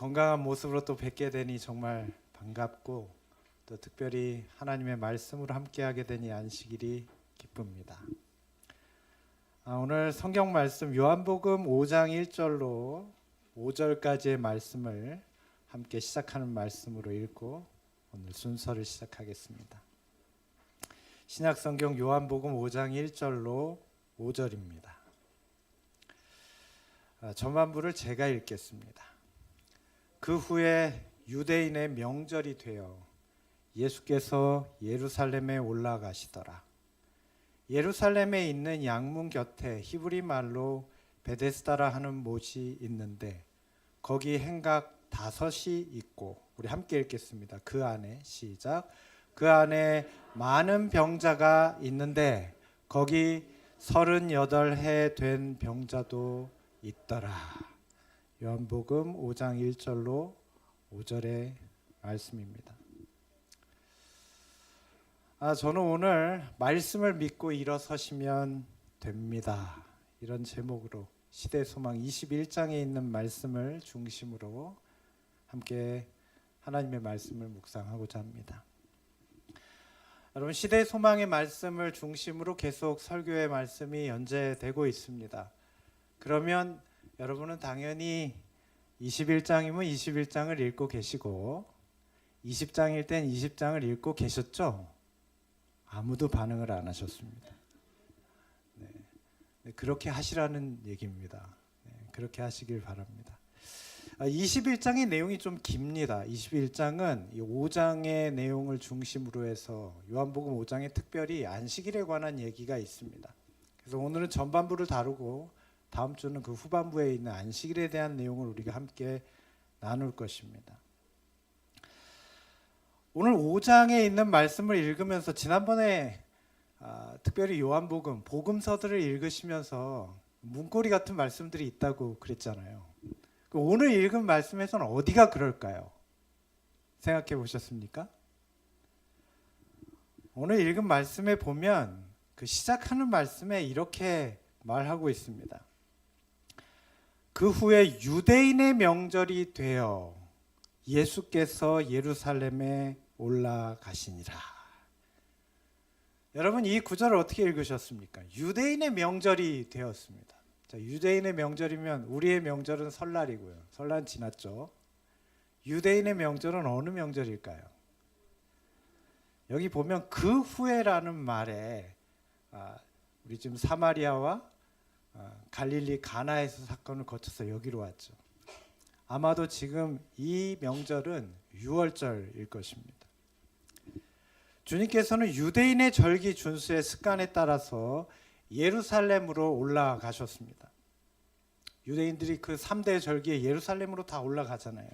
건강한 모습으로 또 뵙게 되니 정말 반갑고 또 특별히 하나님의 말씀으로 함께하게 되니 안식일이 기쁩니다. 오늘 성경 말씀 요한복음 5장 1절로 5절까지의 말씀을 함께 시작하는 말씀으로 읽고 오늘 순서를 시작하겠습니다. 신약성경 요한복음 5장 1절로 5절입니다. 전반부를 제가 읽겠습니다. 그 후에 유대인의 명절이 되어 예수께서 예루살렘에 올라가시더라. 예루살렘에 있는 양문 곁에 히브리 말로 베데스다라 하는 못이 있는데 거기 행각 5이 있고, 우리 함께 읽겠습니다. 그 안에, 시작. 그 안에 많은 병자가 있는데 거기 38해 된 병자도 있더라. 요한복음 5장 1절로 5절의 말씀입니다. 저는 오늘 말씀을 믿고 일어서시면 됩니다, 이런 제목으로 시대소망 21장에 있는 말씀을 중심으로 함께 하나님의 말씀을 묵상하고자 합니다. 여러분, 시대소망의 말씀을 중심으로 계속 설교의 말씀이 연재되고 있습니다. 그러면 여러분은 당연히 21장이면 21장을 읽고 계시고 20장일 땐 20장을 읽고 계셨죠? 아무도 반응을 안 하셨습니다. 네, 그렇게 하시라는 얘기입니다. 그렇게 하시길 바랍니다. 21장의 내용이 좀 깁니다. 21장은 5장의 내용을 중심으로 해서 요한복음 5장에 특별히 안식일에 관한 얘기가 있습니다. 그래서 오늘은 전반부를 다루고 다음 주는 그 후반부에 있는 안식일에 대한 내용을 우리가 함께 나눌 것입니다. 오늘 5장에 있는 말씀을 읽으면서 지난번에 특별히 요한복음, 복음서들을 읽으시면서 문고리 같은 말씀들이 있다고 그랬잖아요. 오늘 읽은 말씀에서는 어디가 그럴까요? 생각해 보셨습니까? 오늘 읽은 말씀에 보면 그 시작하는 말씀에 이렇게 말하고 있습니다. 그 후에 유대인의 명절이 되어 예수께서 예루살렘에 올라가시니라. 여러분, 이 구절을 어떻게 읽으셨습니까? 유대인의 명절이 되었습니다. 자, 유대인의 명절이면 우리의 명절은 설날이고요. 설날 지났죠. 유대인의 명절은 어느 명절일까요? 여기 보면 그 후에라는 말에 우리 지금 사마리아와 갈릴리 가나에서 사건을 거쳐서 여기로 왔죠. 아마도 지금 이 명절은 유월절일 것입니다. 주님께서는 유대인의 절기 준수의 습관에 따라서 예루살렘으로 올라가셨습니다. 유대인들이 그 3대 절기에 예루살렘으로 다 올라가잖아요.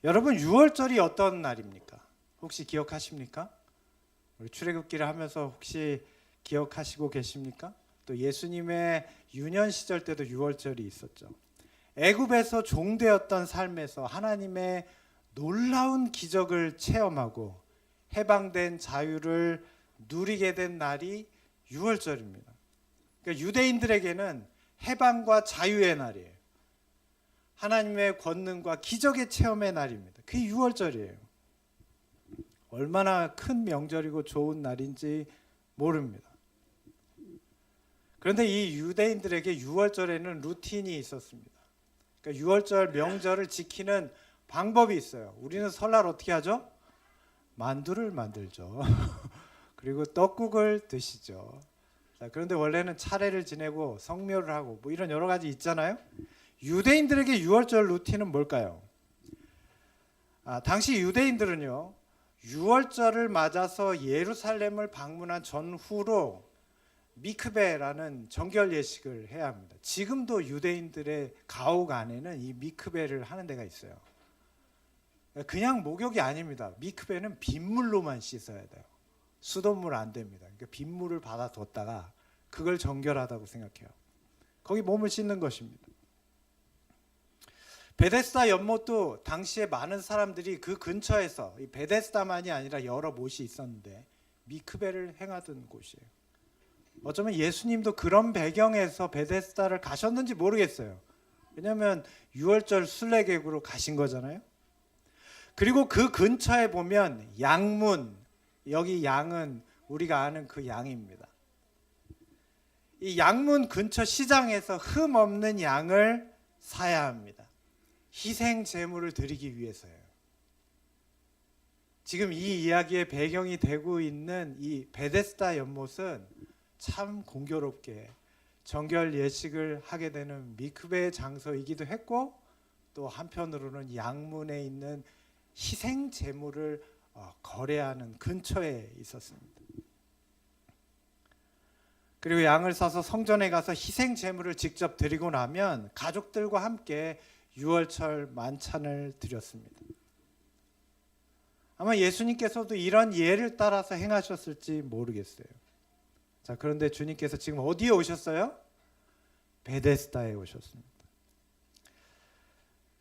여러분, 유월절이 어떤 날입니까? 혹시 기억하십니까? 우리 출애굽기를 하면서 혹시 기억하시고 계십니까? 또 예수님의 유년 시절 때도 유월절이 있었죠. 애굽에서 종되었던 삶에서 하나님의 놀라운 기적을 체험하고 해방된 자유를 누리게 된 날이 유월절입니다. 그러니까 유대인들에게는 해방과 자유의 날이에요. 하나님의 권능과 기적의 체험의 날입니다. 그게 유월절이에요. 얼마나 큰 명절이고 좋은 날인지 모릅니다. 그런데 이 유대인들에게 유월절에는 루틴이 있었습니다. 그러니까 유월절 명절을 지키는 방법이 있어요. 우리는 설날 어떻게 하죠? 만두를 만들죠. 그리고 떡국을 드시죠. 자, 그런데 원래는 차례를 지내고 성묘를 하고 뭐 이런 여러 가지 있잖아요. 유대인들에게 유월절 루틴은 뭘까요? 당시 유대인들은요, 유월절을 맞아서 예루살렘을 방문한 전후로 미크베라는 정결 예식을 해야 합니다. 지금도 유대인들의 가옥 안에는 이 미크베를 하는 데가 있어요. 그냥 목욕이 아닙니다. 미크베는 빗물로만 씻어야 돼요. 수돗물 안 됩니다. 그러니까 빗물을 받아뒀다가 그걸 정결하다고 생각해요. 거기 몸을 씻는 것입니다. 베데스다 연못도 당시에 많은 사람들이 그 근처에서, 이 베데스다만이 아니라 여러 못이 있었는데 미크베를 행하던 곳이에요. 어쩌면 예수님도 그런 배경에서 베데스다를 가셨는지 모르겠어요. 왜냐하면 유월절 순례객으로 가신 거잖아요. 그리고 그 근처에 보면 양문, 여기 양은 우리가 아는 그 양입니다. 이 양문 근처 시장에서 흠 없는 양을 사야 합니다. 희생 제물을 드리기 위해서예요. 지금 이 이야기의 배경이 되고 있는 이 베데스다 연못은 참 공교롭게 정결 예식을 하게 되는 미크베의 장소이기도 했고, 또 한편으로는 양문에 있는 희생 제물을 거래하는 근처에 있었습니다. 그리고 양을 사서 성전에 가서 희생 제물을 직접 드리고 나면 가족들과 함께 유월절 만찬을 드렸습니다. 아마 예수님께서도 이런 예를 따라서 행하셨을지 모르겠어요. 자, 그런데 주님께서 지금 어디에 오셨어요? 베데스다에 오셨습니다.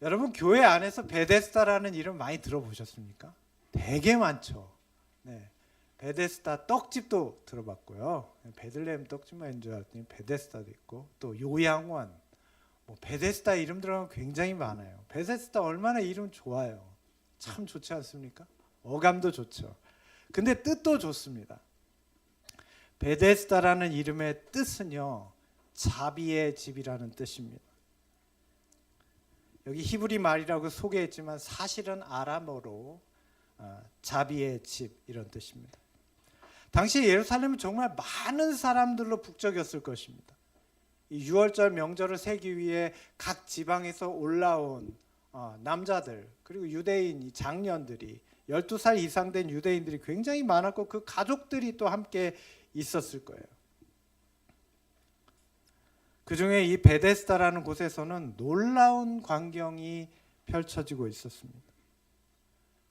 여러분, 교회 안에서 베데스다라는 이름 많이 들어보셨습니까? 되게 많죠. 네, 베데스다 떡집도 들어봤고요. 베들레헴 떡집만 줄 알았더니 베데스다도 있고, 또 요양원, 베데스다 이름 들어가면 굉장히 많아요. 베데스다 얼마나 이름 좋아요. 참 좋지 않습니까? 어감도 좋죠. 근데 뜻도 좋습니다. 베데스다라는 이름의 뜻은요, 자비의 집이라는 뜻입니다. 여기 히브리 말이라고 소개했지만 사실은 아람어로 자비의 집 이런 뜻입니다. 당시 예루살렘은 정말 많은 사람들로 북적였을 것입니다. 이 유월절 명절을 세기 위해 각 지방에서 올라온 남자들, 그리고 유대인 장년들이 12살 이상 된 유대인들이 굉장히 많았고, 그 가족들이 또 함께 있었을 거예요. 그 중에 이 베데스다라는 곳에서는 놀라운 광경이 펼쳐지고 있었습니다.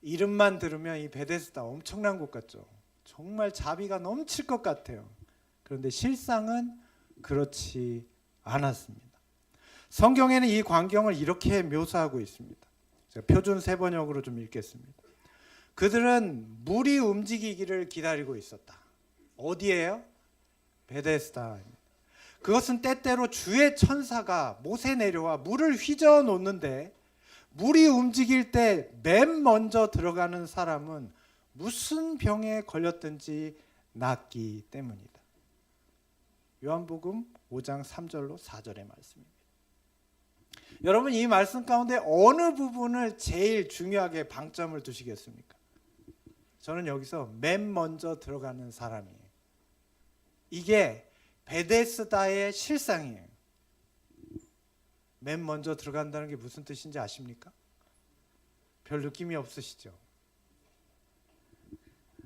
이름만 들으면 이 베데스다 엄청난 곳 같죠. 정말 자비가 넘칠 것 같아요. 그런데 실상은 그렇지 않았습니다. 성경에는 이 광경을 이렇게 묘사하고 있습니다. 제가 표준 세번역으로 좀 읽겠습니다. 그들은 물이 움직이기를 기다리고 있었다. 어디예요? 베데스다입니다. 그것은 때때로 주의 천사가 못에 내려와 물을 휘저어 놓는데, 물이 움직일 때 맨 먼저 들어가는 사람은 무슨 병에 걸렸든지 낫기 때문이다. 요한복음 5장 3절로 4절의 말씀입니다. 여러분, 이 말씀 가운데 어느 부분을 제일 중요하게 방점을 두시겠습니까? 저는 여기서 맨 먼저 들어가는 사람이에요. 이게 베데스다의 실상이에요. 맨 먼저 들어간다는 게 무슨 뜻인지 아십니까? 별 느낌이 없으시죠?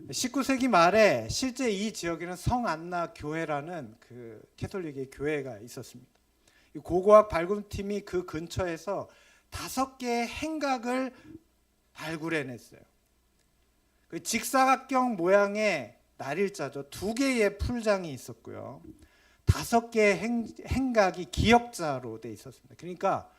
19세기 말에 실제 이 지역에는 성안나 교회라는 그 캐톨릭의 교회가 있었습니다. 이 고고학 발굴팀이 그 근처에서 5개의 행각을 발굴해냈어요. 그 직사각형 모양의 날일자죠. 2개의 풀장이 있었고요. 5개의 행각이 기역자로 돼 있었습니다. 그러니까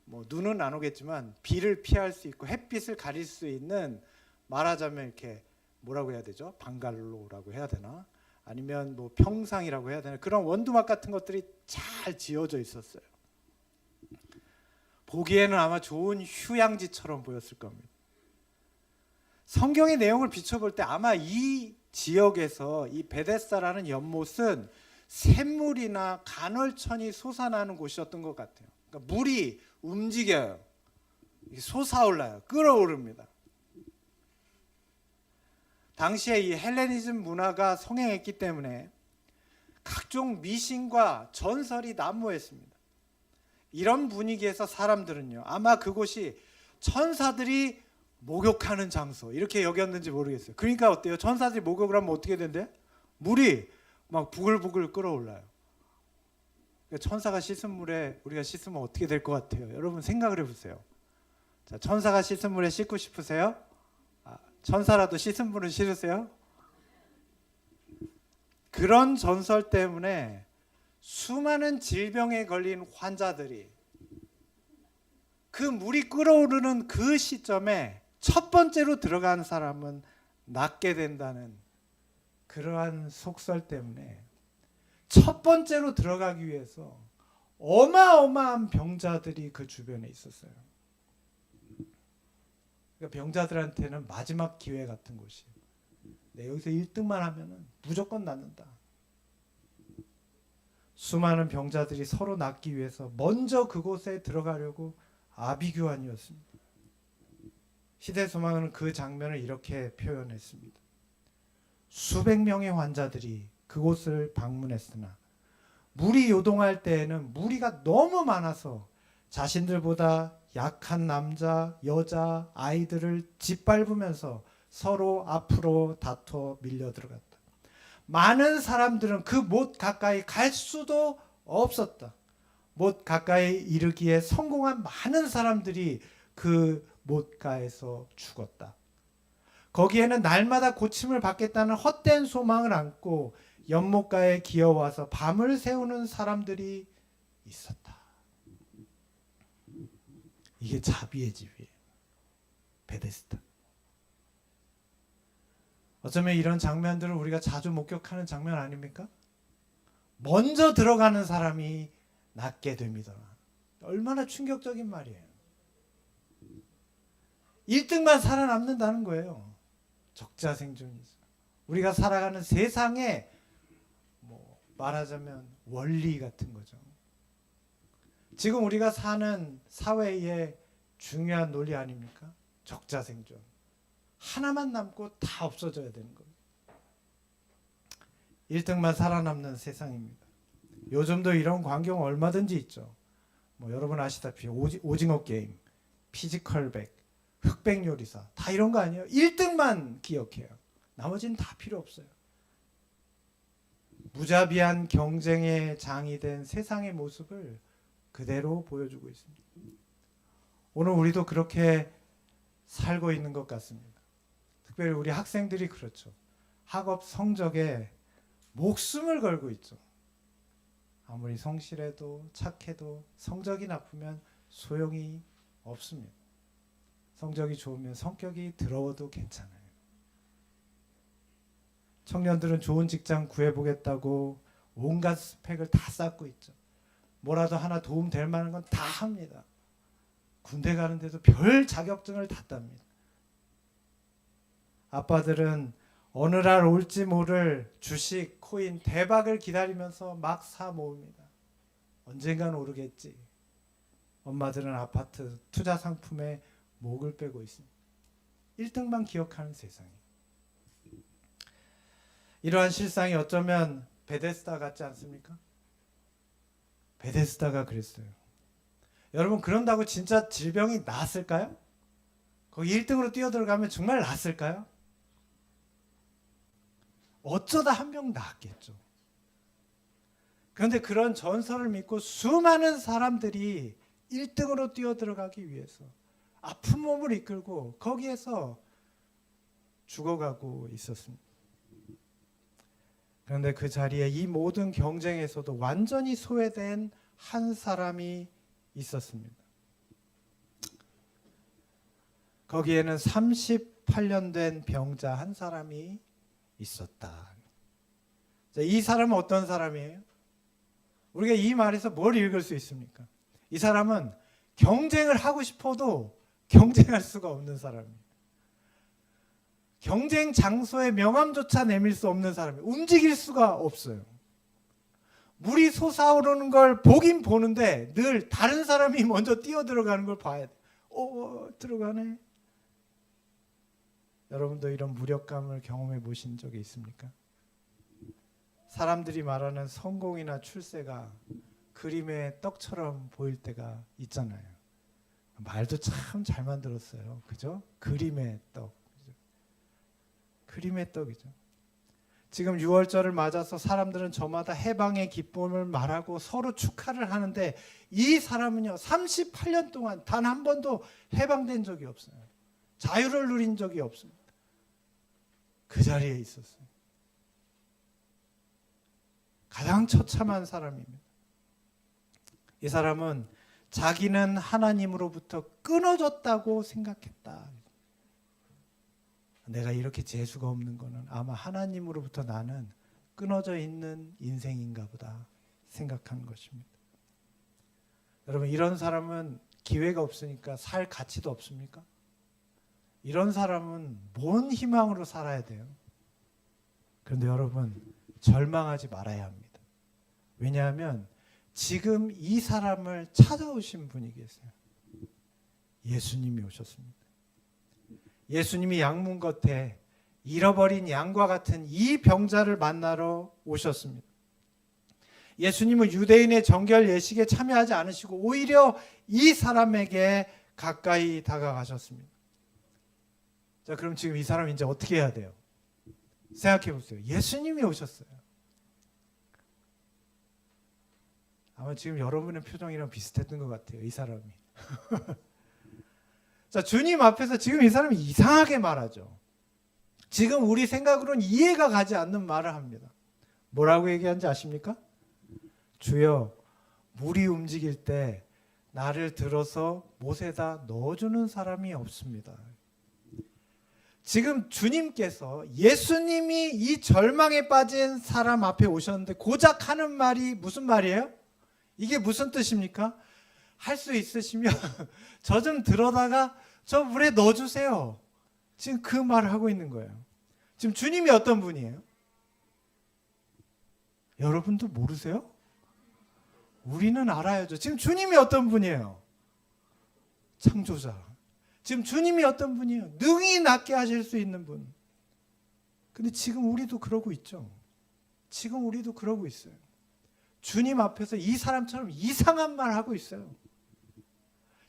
눈은 안 오겠지만 비를 피할 수 있고 햇빛을 가릴 수 있는, 말하자면 이렇게 뭐라고 해야 되죠? 방갈로라고 해야 되나? 아니면 평상이라고 해야 되나? 그런 원두막 같은 것들이 잘 지어져 있었어요. 보기에는 아마 좋은 휴양지처럼 보였을 겁니다. 성경의 내용을 비춰볼 때 아마 이 지역에서 이 베데스다라는 연못은 샘물이나 간헐천이 솟아나는 곳이었던 것 같아요. 그러니까 물이 움직여요. 솟아올라요. 끓어오릅니다. 당시에 이 헬레니즘 문화가 성행했기 때문에 각종 미신과 전설이 난무했습니다. 이런 분위기에서 사람들은요, 아마 그곳이 천사들이 목욕하는 장소 이렇게 여겼는지 모르겠어요. 그러니까 어때요? 천사들이 목욕을 하면 어떻게 된대? 물이 막 부글부글 끓어올라요. 천사가 씻은 물에 우리가 씻으면 어떻게 될 것 같아요? 여러분 생각을 해보세요. 자, 천사가 씻은 물에 씻고 싶으세요? 천사라도 씻은 물은 싫으세요? 그런 전설 때문에 수많은 질병에 걸린 환자들이 그 물이 끓어오르는 그 시점에 첫 번째로 들어간 사람은 낫게 된다는 그러한 속설 때문에 첫 번째로 들어가기 위해서 어마어마한 병자들이 그 주변에 있었어요. 그러니까 병자들한테는 마지막 기회 같은 곳이에요. 내 여기서 1등만 하면은 무조건 낫는다. 수많은 병자들이 서로 낫기 위해서 먼저 그곳에 들어가려고 아비규환이었습니다. 시대소망은 그 장면을 이렇게 표현했습니다. 수백 명의 환자들이 그곳을 방문했으나 물이 요동할 때에는 무리가 너무 많아서 자신들보다 약한 남자, 여자, 아이들을 짓밟으면서 서로 앞으로 다퉈 밀려 들어갔다. 많은 사람들은 그 못 가까이 갈 수도 없었다. 못 가까이 이르기에 성공한 많은 사람들이 그 못가에서 죽었다. 거기에는 날마다 고침을 받겠다는 헛된 소망을 안고 연못가에 기어와서 밤을 새우는 사람들이 있었다. 이게 자비의 집이에요. 베데스다. 어쩌면 이런 장면들을 우리가 자주 목격하는 장면 아닙니까? 먼저 들어가는 사람이 낫게 됩니다. 얼마나 충격적인 말이에요. 1등만 살아남는다는 거예요. 적자생존이죠. 우리가 살아가는 세상에 말하자면 원리 같은 거죠. 지금 우리가 사는 사회의 중요한 논리 아닙니까? 적자생존. 하나만 남고 다 없어져야 되는 거예요. 1등만 살아남는 세상입니다. 요즘도 이런 광경 얼마든지 있죠. 여러분 아시다시피 오징어 게임, 피지컬백, 흑백 요리사 다 이런 거 아니에요? 1등만 기억해요. 나머지는 다 필요 없어요. 무자비한 경쟁의 장이 된 세상의 모습을 그대로 보여주고 있습니다. 오늘 우리도 그렇게 살고 있는 것 같습니다. 특별히 우리 학생들이 그렇죠. 학업 성적에 목숨을 걸고 있죠. 아무리 성실해도 착해도 성적이 나쁘면 소용이 없습니다. 성적이 좋으면 성격이 더러워도 괜찮아요. 청년들은 좋은 직장 구해보겠다고 온갖 스펙을 다 쌓고 있죠. 뭐라도 하나 도움 될 만한 건 다 합니다. 군대 가는데도 별 자격증을 다 땁니다. 아빠들은 어느 날 올지 모를 주식, 코인, 대박을 기다리면서 막 사 모읍니다. 언젠간 오르겠지. 엄마들은 아파트, 투자 상품에 목을 빼고 있습니다. 1등만 기억하는 세상이. 이러한 실상이 어쩌면 베데스다 같지 않습니까? 베데스다가 그랬어요. 여러분 그런다고 진짜 질병이 나았을까요? 거기 1등으로 뛰어들어가면 정말 나았을까요? 어쩌다 한 명 나았겠죠. 그런데 그런 전설을 믿고 수많은 사람들이 1등으로 뛰어들어가기 위해서 아픈 몸을 이끌고 거기에서 죽어가고 있었습니다. 그런데 그 자리에 이 모든 경쟁에서도 완전히 소외된 한 사람이 있었습니다. 거기에는 38년 된 병자 한 사람이 있었다. 이 사람은 어떤 사람이에요? 우리가 이 말에서 뭘 읽을 수 있습니까? 이 사람은 경쟁을 하고 싶어도 경쟁할 수가 없는 사람이에요. 경쟁 장소의 명함조차 내밀 수 없는 사람이에요. 움직일 수가 없어요. 물이 솟아오르는 걸 보긴 보는데 늘 다른 사람이 먼저 뛰어 들어가는 걸 봐야 돼. 들어가네. 여러분도 이런 무력감을 경험해 보신 적이 있습니까? 사람들이 말하는 성공이나 출세가 그림의 떡처럼 보일 때가 있잖아요. 말도 참 잘 만들었어요. 그죠? 그림의 떡. 그림의 떡이죠. 지금 6월절을 맞아서 사람들은 저마다 해방의 기쁨을 말하고 서로 축하를 하는데 이 사람은요 38년 동안 단 한 번도 해방된 적이 없어요. 자유를 누린 적이 없습니다. 그 자리에 있었어요. 가장 처참한 사람입니다. 이 사람은 자기는 하나님으로부터 끊어졌다고 생각했다. 내가 이렇게 재수가 없는 거는 아마 하나님으로부터 나는 끊어져 있는 인생인가 보다 생각한 것입니다. 여러분 이런 사람은 기회가 없으니까 살 가치도 없습니까? 이런 사람은 뭔 희망으로 살아야 돼요? 그런데 여러분 절망하지 말아야 합니다. 왜냐하면 지금 이 사람을 찾아오신 분이 계세요. 예수님이 오셨습니다. 예수님이 양문 겉에 잃어버린 양과 같은 이 병자를 만나러 오셨습니다. 예수님은 유대인의 정결 예식에 참여하지 않으시고 오히려 이 사람에게 가까이 다가가셨습니다. 자, 그럼 지금 이 사람 이제 어떻게 해야 돼요? 생각해 보세요. 예수님이 오셨어요. 아마 지금 여러분의 표정이랑 비슷했던 것 같아요. 이 사람이. 자, 주님 앞에서 지금 이 사람이 이상하게 말하죠. 지금 우리 생각으로는 이해가 가지 않는 말을 합니다. 뭐라고 얘기하는지 아십니까? 주여, 물이 움직일 때 나를 들어서 못에다 넣어주는 사람이 없습니다. 지금 주님께서 예수님이 이 절망에 빠진 사람 앞에 오셨는데 고작 하는 말이 무슨 말이에요? 이게 무슨 뜻입니까? 할 수 있으시면 저 좀 들어다가 저 물에 넣어주세요. 지금 그 말을 하고 있는 거예요. 지금 주님이 어떤 분이에요? 여러분도 모르세요? 우리는 알아야죠. 지금 주님이 어떤 분이에요? 창조자. 지금 주님이 어떤 분이에요? 능히 낫게 하실 수 있는 분. 근데 지금 우리도 그러고 있죠. 지금 우리도 그러고 있어요. 주님 앞에서 이 사람처럼 이상한 말 하고 있어요.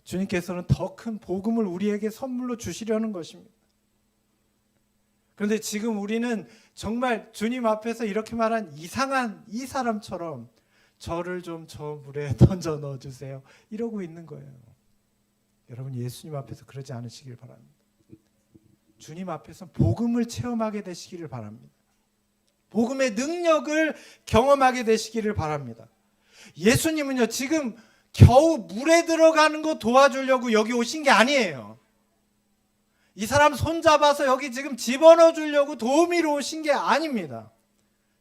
주님께서는 더 큰 복음을 우리에게 선물로 주시려는 것입니다. 그런데 지금 우리는 정말 주님 앞에서 이렇게 말한 이상한 이 사람처럼 저를 좀 저 물에 던져 넣어주세요. 이러고 있는 거예요. 여러분 예수님 앞에서 그러지 않으시길 바랍니다. 주님 앞에서 복음을 체험하게 되시기를 바랍니다. 복음의 능력을 경험하게 되시기를 바랍니다. 예수님은요 지금 겨우 물에 들어가는 거 도와주려고 여기 오신 게 아니에요. 이 사람 손잡아서 여기 지금 집어넣어 주려고 도우미로 오신 게 아닙니다.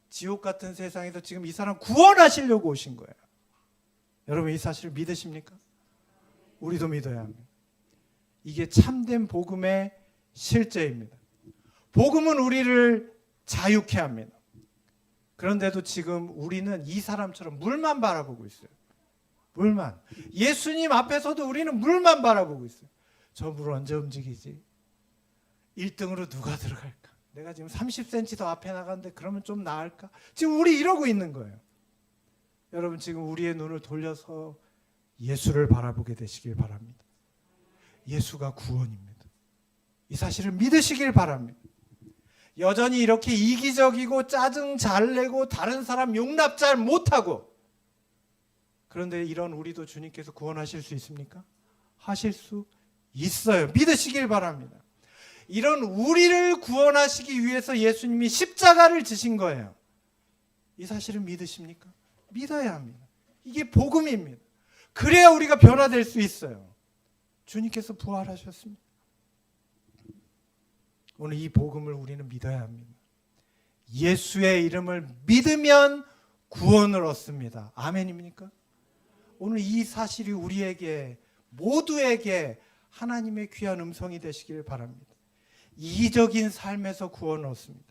지옥 같은 세상에서 지금 이 사람 구원하시려고 오신 거예요. 여러분 이 사실을 믿으십니까? 우리도 믿어야 합니다. 이게 참된 복음의 실제입니다. 복음은 우리를 자유케 합니다. 그런데도 지금 우리는 이 사람처럼 물만 바라보고 있어요. 물만. 예수님 앞에서도 우리는 물만 바라보고 있어요. 저 물 언제 움직이지? 1등으로 누가 들어갈까? 내가 지금 30cm 더 앞에 나갔는데 그러면 좀 나을까? 지금 우리 이러고 있는 거예요. 여러분 지금 우리의 눈을 돌려서 예수를 바라보게 되시길 바랍니다. 예수가 구원입니다. 이 사실을 믿으시길 바랍니다. 여전히 이렇게 이기적이고 짜증 잘 내고 다른 사람 용납 잘 못하고 그런데 이런 우리도 주님께서 구원하실 수 있습니까? 하실 수 있어요. 믿으시길 바랍니다. 이런 우리를 구원하시기 위해서 예수님이 십자가를 지신 거예요. 이 사실을 믿으십니까? 믿어야 합니다. 이게 복음입니다. 그래야 우리가 변화될 수 있어요. 주님께서 부활하셨습니다. 오늘 이 복음을 우리는 믿어야 합니다. 예수의 이름을 믿으면 구원을 얻습니다. 아멘입니까? 오늘 이 사실이 우리에게 모두에게 하나님의 귀한 음성이 되시기를 바랍니다. 이기적인 삶에서 구원을 얻습니다.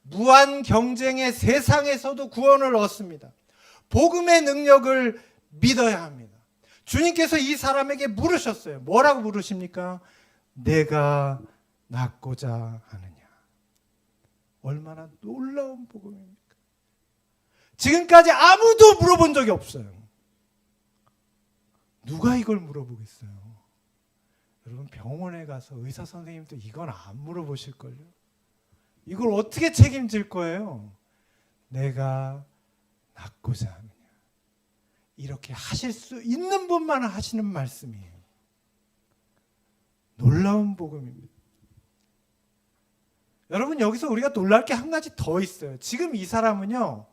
무한 경쟁의 세상에서도 구원을 얻습니다. 복음의 능력을 믿어야 합니다. 주님께서 이 사람에게 물으셨어요. 뭐라고 물으십니까? 내가 낫고자 하느냐. 얼마나 놀라운 복음입니까? 지금까지 아무도 물어본 적이 없어요. 누가 이걸 물어보겠어요? 여러분 병원에 가서 의사 선생님도 이건 안 물어보실걸요? 이걸 어떻게 책임질 거예요? 내가 낫고자 하느냐. 이렇게 하실 수 있는 분만 하시는 말씀이에요. 놀라운 복음입니다. 여러분 여기서 우리가 놀랄 게 한 가지 더 있어요. 지금 이 사람은요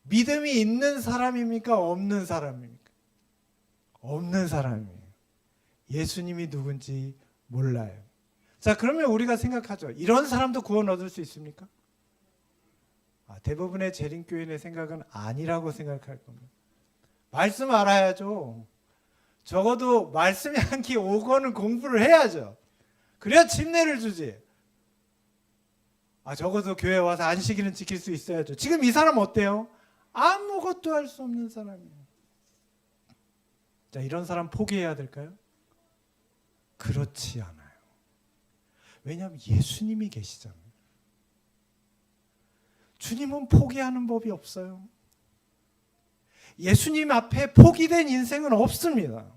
믿음이 있는 사람입니까? 없는 사람입니까? 없는 사람이에요. 예수님이 누군지 몰라요. 자, 그러면 우리가 생각하죠. 이런 사람도 구원 얻을 수 있습니까? 대부분의 재림교인의 생각은 아니라고 생각할 겁니다. 말씀 알아야죠. 적어도 말씀이 한 기 5권은 공부를 해야죠. 그래야 침례를 주지. 적어도 교회 와서 안식일은 지킬 수 있어야죠. 지금 이 사람 어때요? 아무것도 할 수 없는 사람이에요. 자, 이런 사람 포기해야 될까요? 그렇지 않아요. 왜냐하면 예수님이 계시잖아요. 주님은 포기하는 법이 없어요. 예수님 앞에 포기된 인생은 없습니다.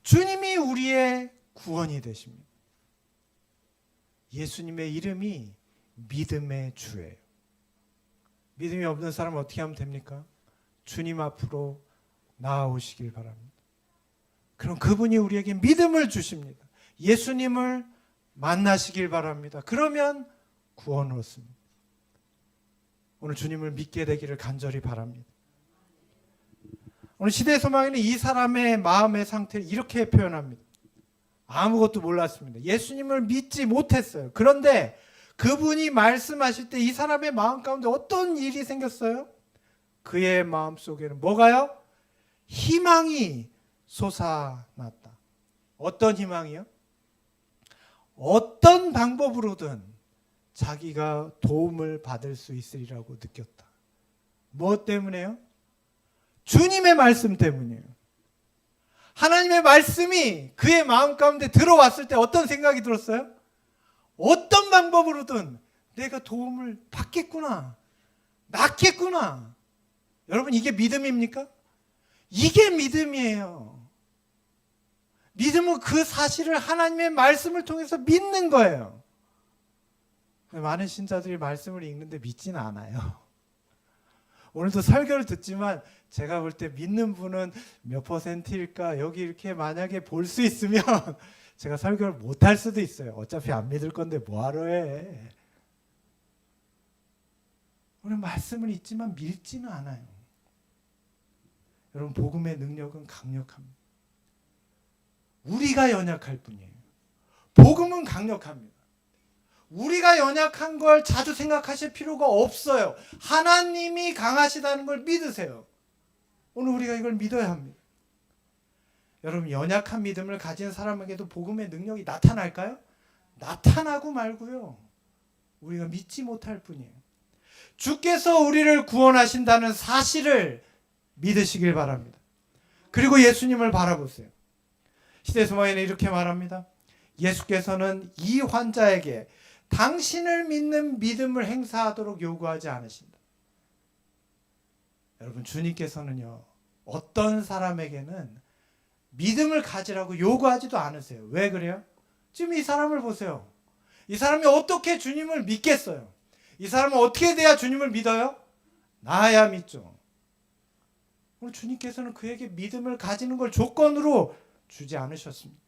주님이 우리의 구원이 되십니다. 예수님의 이름이 믿음의 주예요. 믿음이 없는 사람은 어떻게 하면 됩니까? 주님 앞으로 나아오시길 바랍니다. 그럼 그분이 우리에게 믿음을 주십니다. 예수님을 만나시길 바랍니다. 그러면 구원을 얻습니다. 오늘 주님을 믿게 되기를 간절히 바랍니다. 오늘 시대의 소망에는 이 사람의 마음의 상태를 이렇게 표현합니다. 아무것도 몰랐습니다. 예수님을 믿지 못했어요. 그런데 그분이 말씀하실 때 이 사람의 마음 가운데 어떤 일이 생겼어요? 그의 마음 속에는 뭐가요? 희망이 솟아났다. 어떤 희망이요? 어떤 방법으로든 자기가 도움을 받을 수 있으리라고 느꼈다. 무엇 때문에요? 주님의 말씀 때문이에요. 하나님의 말씀이 그의 마음 가운데 들어왔을 때 어떤 생각이 들었어요? 어떤 방법으로든 내가 도움을 받겠구나, 낫겠구나. 여러분, 이게 믿음입니까? 이게 믿음이에요. 믿음은 그 사실을 하나님의 말씀을 통해서 믿는 거예요. 많은 신자들이 말씀을 읽는데 믿지는 않아요. 오늘도 설교를 듣지만 제가 볼 때 믿는 분은 몇 %일까? 여기 이렇게 만약에 볼 수 있으면 제가 설교를 못할 수도 있어요. 어차피 안 믿을 건데 뭐하러 해. 오늘 말씀을 읽지만 믿지는 않아요. 여러분, 복음의 능력은 강력합니다. 우리가 연약할 뿐이에요. 복음은 강력합니다. 우리가 연약한 걸 자주 생각하실 필요가 없어요. 하나님이 강하시다는 걸 믿으세요. 오늘 우리가 이걸 믿어야 합니다. 여러분, 연약한 믿음을 가진 사람에게도 복음의 능력이 나타날까요? 나타나고 말고요. 우리가 믿지 못할 뿐이에요. 주께서 우리를 구원하신다는 사실을 믿으시길 바랍니다. 그리고 예수님을 바라보세요. 시대 소망에는 이렇게 말합니다. 예수께서는 이 환자에게 당신을 믿는 믿음을 행사하도록 요구하지 않으신다. 여러분, 주님께서는요, 어떤 사람에게는 믿음을 가지라고 요구하지도 않으세요. 왜 그래요? 지금 이 사람을 보세요. 이 사람이 어떻게 주님을 믿겠어요? 이 사람은 어떻게 돼야 주님을 믿어요? 나야 믿죠. 오늘 주님께서는 그에게 믿음을 가지는 걸 조건으로 주지 않으셨습니다.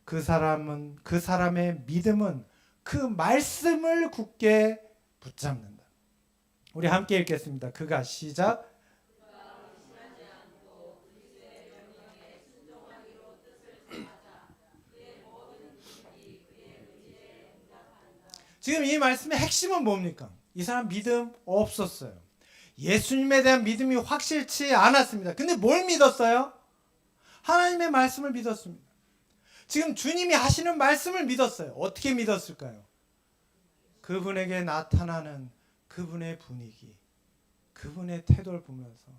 그 사람의 믿음은 그 말씀을 굳게 붙잡는다. 우리 함께 읽겠습니다. 그가 시작. 지금 이 말씀의 핵심은 뭡니까? 이 사람 믿음 없었어요. 예수님에 대한 믿음이 확실치 않았습니다. 근데 뭘 믿었어요? 하나님의 말씀을 믿었습니다. 지금 주님이 하시는 말씀을 믿었어요. 어떻게 믿었을까요? 그분에게 나타나는 그분의 분위기, 그분의 태도를 보면서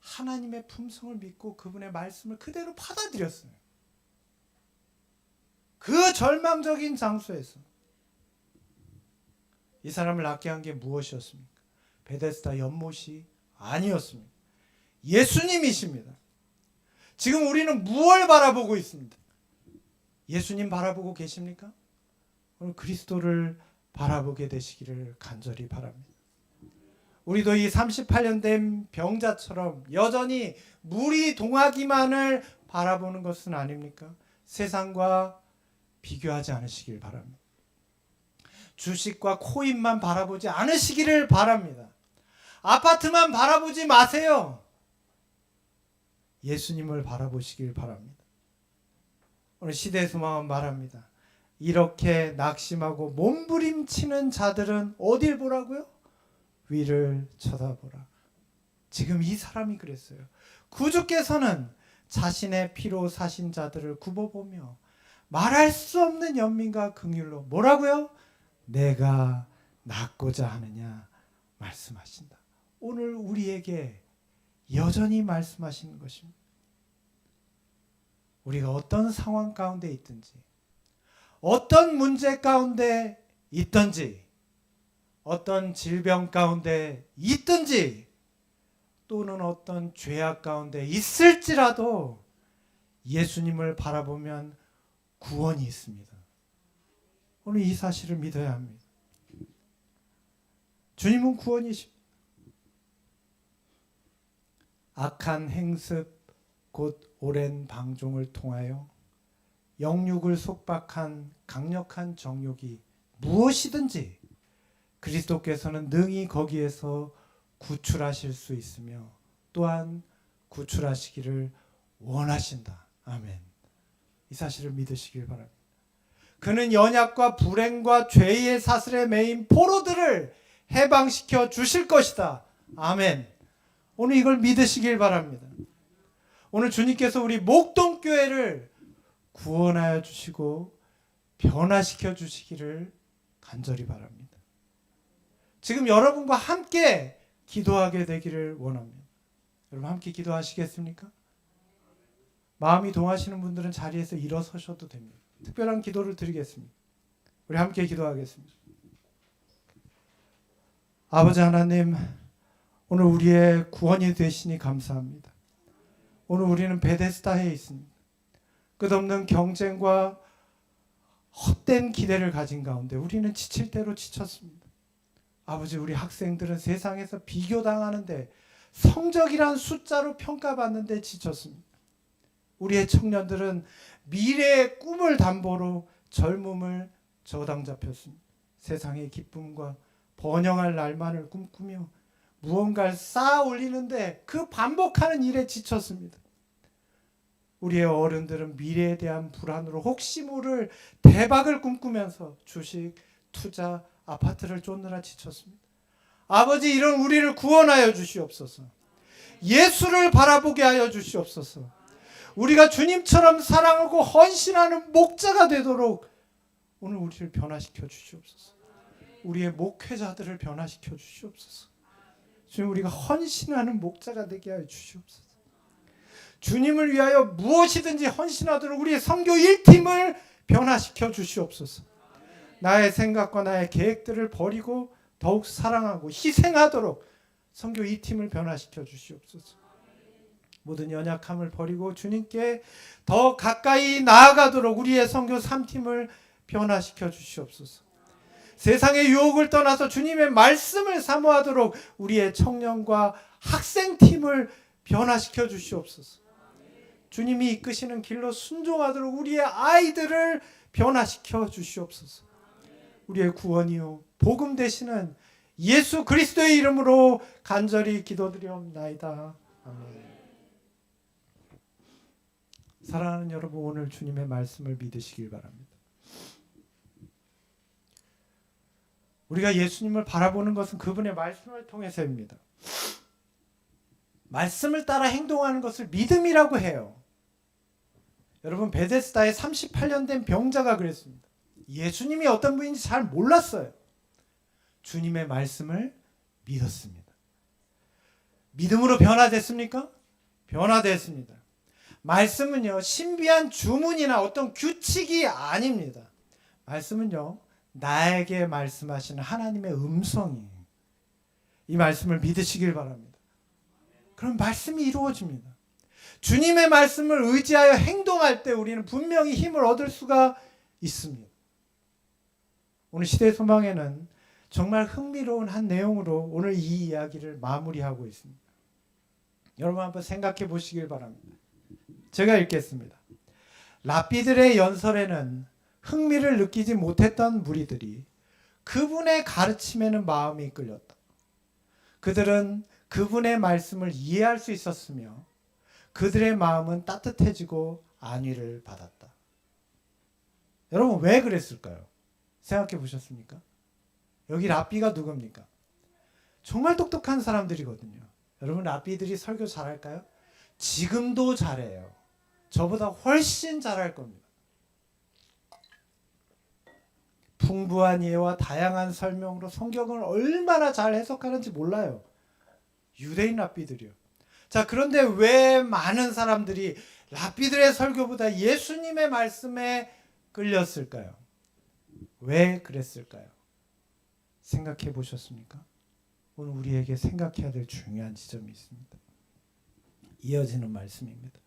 하나님의 품성을 믿고 그분의 말씀을 그대로 받아들였어요. 그 절망적인 장소에서 이 사람을 낫게 한 게 무엇이었습니까? 베데스다 연못이 아니었습니다. 예수님이십니다. 지금 우리는 무엇을 바라보고 있습니다? 예수님 바라보고 계십니까? 오늘 그리스도를 바라보게 되시기를 간절히 바랍니다. 우리도 이 38년 된 병자처럼 여전히 물이 동하기만을 바라보는 것은 아닙니까? 세상과 비교하지 않으시길 바랍니다. 주식과 코인만 바라보지 않으시기를 바랍니다. 아파트만 바라보지 마세요. 예수님을 바라보시길 바랍니다. 오늘 시대의 소망은 말합니다. 이렇게 낙심하고 몸부림치는 자들은 어딜 보라고요? 위를 쳐다보라. 지금 이 사람이 그랬어요. 구주께서는 자신의 피로 사신 자들을 굽어보며 말할 수 없는 연민과 긍휼로 뭐라고요? 내가 낫고자 하느냐 말씀하신다. 오늘 우리에게 여전히 말씀하시는 것입니다. 우리가 어떤 상황 가운데 있든지, 어떤 문제 가운데 있든지, 어떤 질병 가운데 있든지, 또는 어떤 죄악 가운데 있을지라도 예수님을 바라보면 구원이 있습니다. 오늘 이 사실을 믿어야 합니다. 주님은 구원이십니다. 악한 행습 곧 오랜 방종을 통하여 영육을 속박한 강력한 정욕이 무엇이든지 그리스도께서는 능히 거기에서 구출하실 수 있으며 또한 구출하시기를 원하신다. 아멘. 이 사실을 믿으시길 바랍니다. 그는 연약과 불행과 죄의 사슬에 매인 포로들을 해방시켜 주실 것이다. 아멘. 오늘 이걸 믿으시길 바랍니다. 오늘 주님께서 우리 목동교회를 구원하여 주시고 변화시켜 주시기를 간절히 바랍니다. 지금 여러분과 함께 기도하게 되기를 원합니다. 여러분 함께 기도하시겠습니까? 마음이 동하시는 분들은 자리에서 일어서셔도 됩니다. 특별한 기도를 드리겠습니다. 우리 함께 기도하겠습니다. 아버지 하나님, 오늘 우리의 구원이 되시니 감사합니다. 오늘 우리는 베데스다에 있습니다. 끝없는 경쟁과 헛된 기대를 가진 가운데 우리는 지칠 대로 지쳤습니다. 아버지, 우리 학생들은 세상에서 비교당하는데 성적이란 숫자로 평가받는데 지쳤습니다. 우리의 청년들은 미래의 꿈을 담보로 젊음을 저당 잡혔습니다. 세상의 기쁨과 번영할 날만을 꿈꾸며 무언가를 쌓아 올리는데 그 반복하는 일에 지쳤습니다. 우리의 어른들은 미래에 대한 불안으로 혹시 모를 대박을 꿈꾸면서 주식, 투자, 아파트를 쫓느라 지쳤습니다. 아버지, 이런 우리를 구원하여 주시옵소서. 예수를 바라보게 하여 주시옵소서. 우리가 주님처럼 사랑하고 헌신하는 목자가 되도록 오늘 우리를 변화시켜 주시옵소서. 우리의 목회자들을 변화시켜 주시옵소서. 주님, 우리가 헌신하는 목자가 되게 하여 주시옵소서. 주님을 위하여 무엇이든지 헌신하도록 우리의 선교 1팀을 변화시켜 주시옵소서. 나의 생각과 나의 계획들을 버리고 더욱 사랑하고 희생하도록 선교 2팀을 변화시켜 주시옵소서. 모든 연약함을 버리고 주님께 더 가까이 나아가도록 우리의 선교 3팀을 변화시켜 주시옵소서. 세상의 유혹을 떠나서 주님의 말씀을 사모하도록 우리의 청년과 학생팀을 변화시켜 주시옵소서. 주님이 이끄시는 길로 순종하도록 우리의 아이들을 변화시켜 주시옵소서. 우리의 구원이요 복음 되시는 예수 그리스도의 이름으로 간절히 기도드리옵나이다. 아멘. 사랑하는 여러분, 오늘 주님의 말씀을 믿으시길 바랍니다. 우리가 예수님을 바라보는 것은 그분의 말씀을 통해서입니다. 말씀을 따라 행동하는 것을 믿음이라고 해요. 여러분, 베데스다에 38년 된 병자가 그랬습니다. 예수님이 어떤 분인지 잘 몰랐어요. 주님의 말씀을 믿었습니다. 믿음으로 변화됐습니까? 변화됐습니다. 말씀은요, 신비한 주문이나 어떤 규칙이 아닙니다. 말씀은요, 나에게 말씀하시는 하나님의 음성이에요. 이 말씀을 믿으시길 바랍니다. 그럼 말씀이 이루어집니다. 주님의 말씀을 의지하여 행동할 때 우리는 분명히 힘을 얻을 수가 있습니다. 오늘 시대의 소망에는 정말 흥미로운 한 내용으로 오늘 이 이야기를 마무리하고 있습니다. 여러분 한번 생각해 보시길 바랍니다. 제가 읽겠습니다. 랍비들의 연설에는 흥미를 느끼지 못했던 무리들이 그분의 가르침에는 마음이 끌렸다. 그들은 그분의 말씀을 이해할 수 있었으며 그들의 마음은 따뜻해지고 안위를 받았다. 여러분, 왜 그랬을까요? 생각해 보셨습니까? 여기 랍비가 누굽니까? 정말 똑똑한 사람들이거든요. 여러분, 랍비들이 설교 잘할까요? 지금도 잘해요. 저보다 훨씬 잘할 겁니다. 풍부한 예와 다양한 설명으로 성경을 얼마나 잘 해석하는지 몰라요. 유대인 랍비들이요. 자, 그런데 왜 많은 사람들이 랍비들의 설교보다 예수님의 말씀에 끌렸을까요? 왜 그랬을까요? 생각해 보셨습니까? 오늘 우리에게 생각해야 될 중요한 지점이 있습니다. 이어지는 말씀입니다.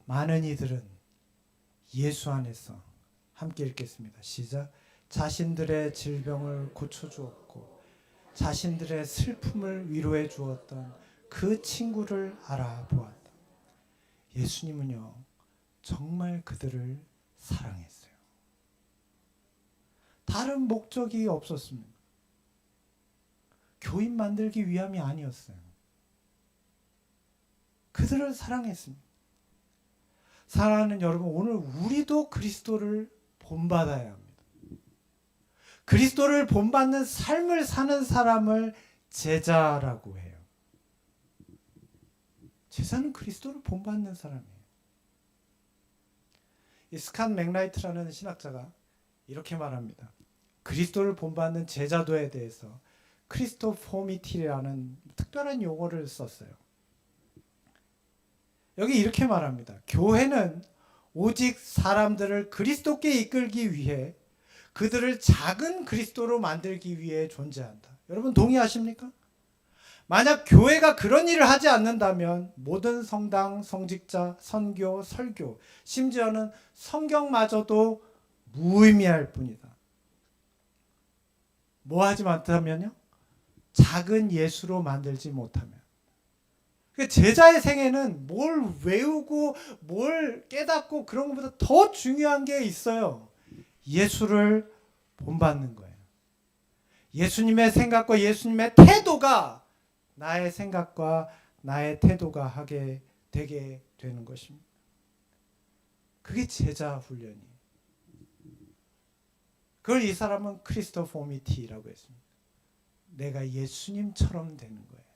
많은 이들은 예수 안에서, 함께 읽겠습니다. 시작. 자신들의 질병을 고쳐주었고 자신들의 슬픔을 위로해 주었던 그 친구를 알아보았다. 예수님은요, 정말 그들을 사랑했어요. 다른 목적이 없었습니다. 교인 만들기 위함이 아니었어요. 그들을 사랑했습니다. 사랑하는 여러분, 오늘 우리도 그리스도를 본받아야 합니다. 그리스도를 본받는 삶을 사는 사람을 제자라고 해요. 제자는 그리스도를 본받는 사람이에요. 이 스캇 맥라이트라는 신학자가 이렇게 말합니다. 그리스도를 본받는 제자도에 대해서 크리스토포미티라는 특별한 용어를 썼어요. 여기 이렇게 말합니다. 교회는 오직 사람들을 그리스도께 이끌기 위해 그들을 작은 그리스도로 만들기 위해 존재한다. 여러분 동의하십니까? 만약 교회가 그런 일을 하지 않는다면 모든 성당, 성직자, 선교, 설교, 심지어는 성경마저도 무의미할 뿐이다. 뭐 하지 못하면요? 작은 예수로 만들지 못하면. 제자의 생애는 뭘 외우고 뭘 깨닫고 그런 것보다 더 중요한 게 있어요. 예수를 본받는 거예요. 예수님의 생각과 예수님의 태도가 나의 생각과 나의 태도가 하게 되게 되는 것입니다. 그게 제자 훈련이에요. 그걸 이 사람은 크리스토포미티라고 했습니다. 내가 예수님처럼 되는 거예요.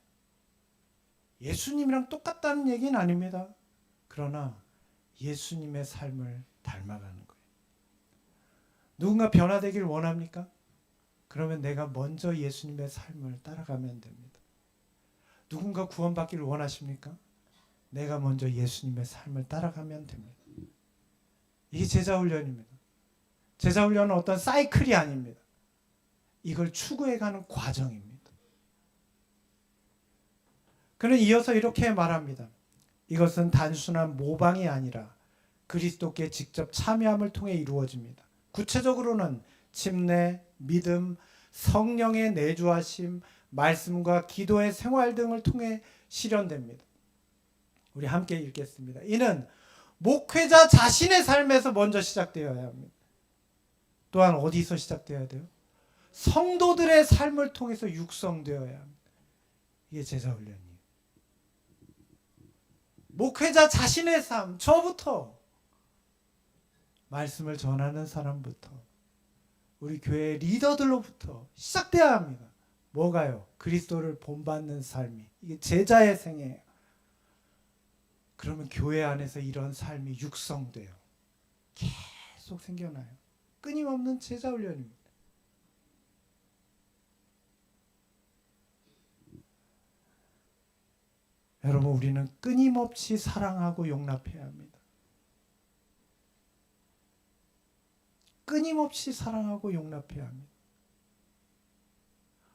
예수님이랑 똑같다는 얘기는 아닙니다. 그러나 예수님의 삶을 닮아가는 거예요. 누군가 변화되길 원합니까? 그러면 내가 먼저 예수님의 삶을 따라가면 됩니다. 누군가 구원받기를 원하십니까? 내가 먼저 예수님의 삶을 따라가면 됩니다. 이게 제자훈련입니다. 제자훈련은 어떤 사이클이 아닙니다. 이걸 추구해가는 과정입니다. 그는 이어서 이렇게 말합니다. 이것은 단순한 모방이 아니라 그리스도께 직접 참여함을 통해 이루어집니다. 구체적으로는 침례, 믿음, 성령의 내주하심, 말씀과 기도의 생활 등을 통해 실현됩니다. 우리 함께 읽겠습니다. 이는 목회자 자신의 삶에서 먼저 시작되어야 합니다. 또한 어디서 시작되어야 돼요? 성도들의 삶을 통해서 육성되어야 합니다. 이게 제자훈련이에요. 목회자 자신의 삶, 저부터, 말씀을 전하는 사람부터, 우리 교회 리더들로부터 시작돼야 합니다. 뭐가요? 그리스도를 본받는 삶이. 이게 제자의 생애예요. 그러면 교회 안에서 이런 삶이 육성돼요. 계속 생겨나요. 끊임없는 제자훈련입니다. 여러분, 우리는 끊임없이 사랑하고 용납해야 합니다. 끊임없이 사랑하고 용납해야 합니다.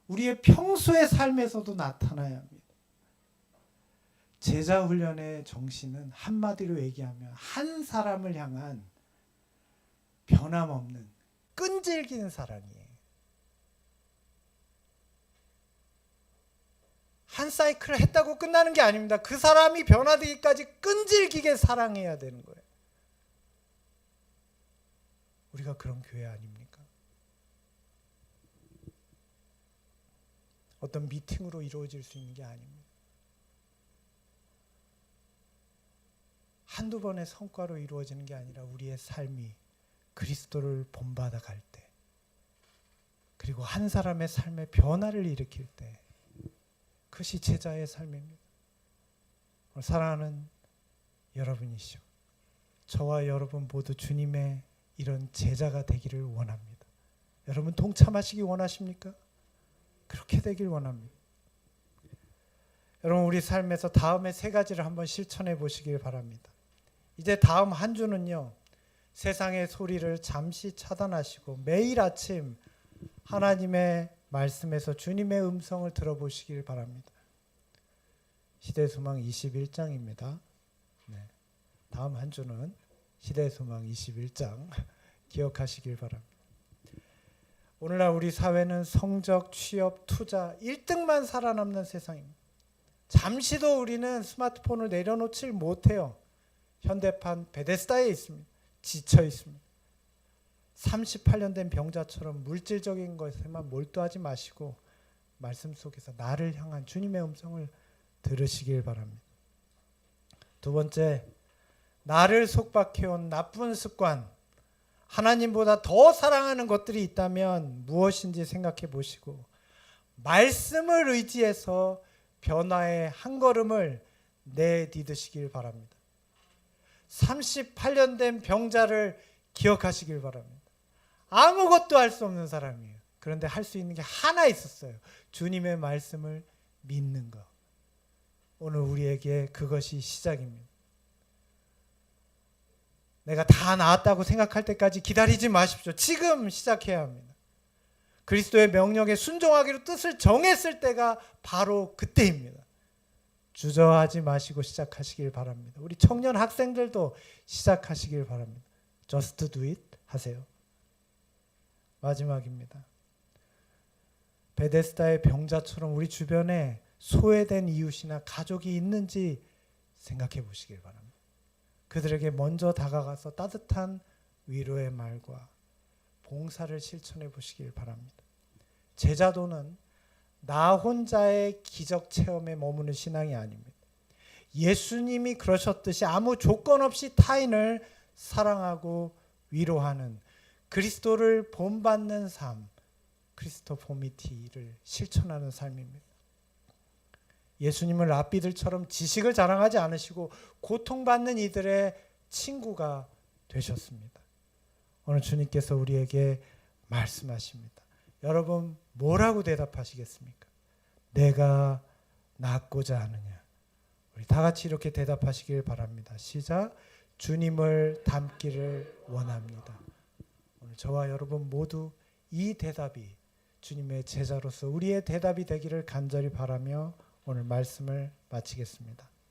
우리의 평소의 삶에서도 나타나야 합니다. 제자훈련의 정신은 한마디로 얘기하면 한 사람을 향한 변함없는 끈질기는 사랑이에요. 한 사이클을 했다고 끝나는 게 아닙니다. 그 사람이 변화되기까지 끈질기게 사랑해야 되는 거예요. 우리가 그런 교회 아닙니까? 어떤 미팅으로 이루어질 수 있는 게 아닙니다. 한두 번의 성과로 이루어지는 게 아니라 우리의 삶이 그리스도를 본받아 갈 때, 그리고 한 사람의 삶의 변화를 일으킬 때, 그것이 제자의 삶입니다. 사랑하는 여러분이시오. 저와 여러분 모두 주님의 이런 제자가 되기를 원합니다. 여러분 동참하시기 원하십니까? 그렇게 되길 원합니다. 여러분 우리 삶에서 다음에 세 가지를 한번 실천해 보시길 바랍니다. 이제 다음 한 주는요, 세상의 소리를 잠시 차단하시고 매일 아침 하나님의 말씀에서 주님의 음성을 들어보시길 바랍니다. 시대소망 21장입니다. 네. 다음 한 주는 시대소망 21장 기억하시길 바랍니다. 오늘날 우리 사회는 성적, 취업, 투자 1등만 살아남는 세상입니다. 잠시도 우리는 스마트폰을 내려놓질 못해요. 현대판 베데스다에 있습니다. 지쳐 있습니다. 38년 된 병자처럼 물질적인 것에만 몰두하지 마시고 말씀 속에서 나를 향한 주님의 음성을 들으시길 바랍니다. 두 번째, 나를 속박해온 나쁜 습관, 하나님보다 더 사랑하는 것들이 있다면 무엇인지 생각해 보시고 말씀을 의지해서 변화의 한 걸음을 내디드시길 바랍니다. 38년 된 병자를 기억하시길 바랍니다. 아무것도 할 수 없는 사람이에요. 그런데 할 수 있는 게 하나 있었어요. 주님의 말씀을 믿는 것. 오늘 우리에게 그것이 시작입니다. 내가 다 나았다고 생각할 때까지 기다리지 마십시오. 지금 시작해야 합니다. 그리스도의 명령에 순종하기로 뜻을 정했을 때가 바로 그때입니다. 주저하지 마시고 시작하시길 바랍니다. 우리 청년 학생들도 시작하시길 바랍니다. Just do it 하세요. 마지막입니다. 베데스다의 병자처럼 우리 주변에 소외된 이웃이나 가족이 있는지 생각해 보시길 바랍니다. 그들에게 먼저 다가가서 따뜻한 위로의 말과 봉사를 실천해 보시길 바랍니다. 제자도는 나 혼자의 기적 체험에 머무는 신앙이 아닙니다. 예수님이 그러셨듯이 아무 조건 없이 타인을 사랑하고 위로하는 그리스도를 본받는 삶, 크리스토포미티를 실천하는 삶입니다. 예수님을 랍비들처럼 지식을 자랑하지 않으시고 고통받는 이들의 친구가 되셨습니다. 오늘 주님께서 우리에게 말씀하십니다. 여러분 뭐라고 대답하시겠습니까? 내가 낫고자 하느냐? 우리 다 같이 이렇게 대답하시길 바랍니다. 시작. 주님을 닮기를 원합니다. 오늘 저와 여러분 모두 이 대답이 주님의 제자로서 우리의 대답이 되기를 간절히 바라며 오늘 말씀을 마치겠습니다.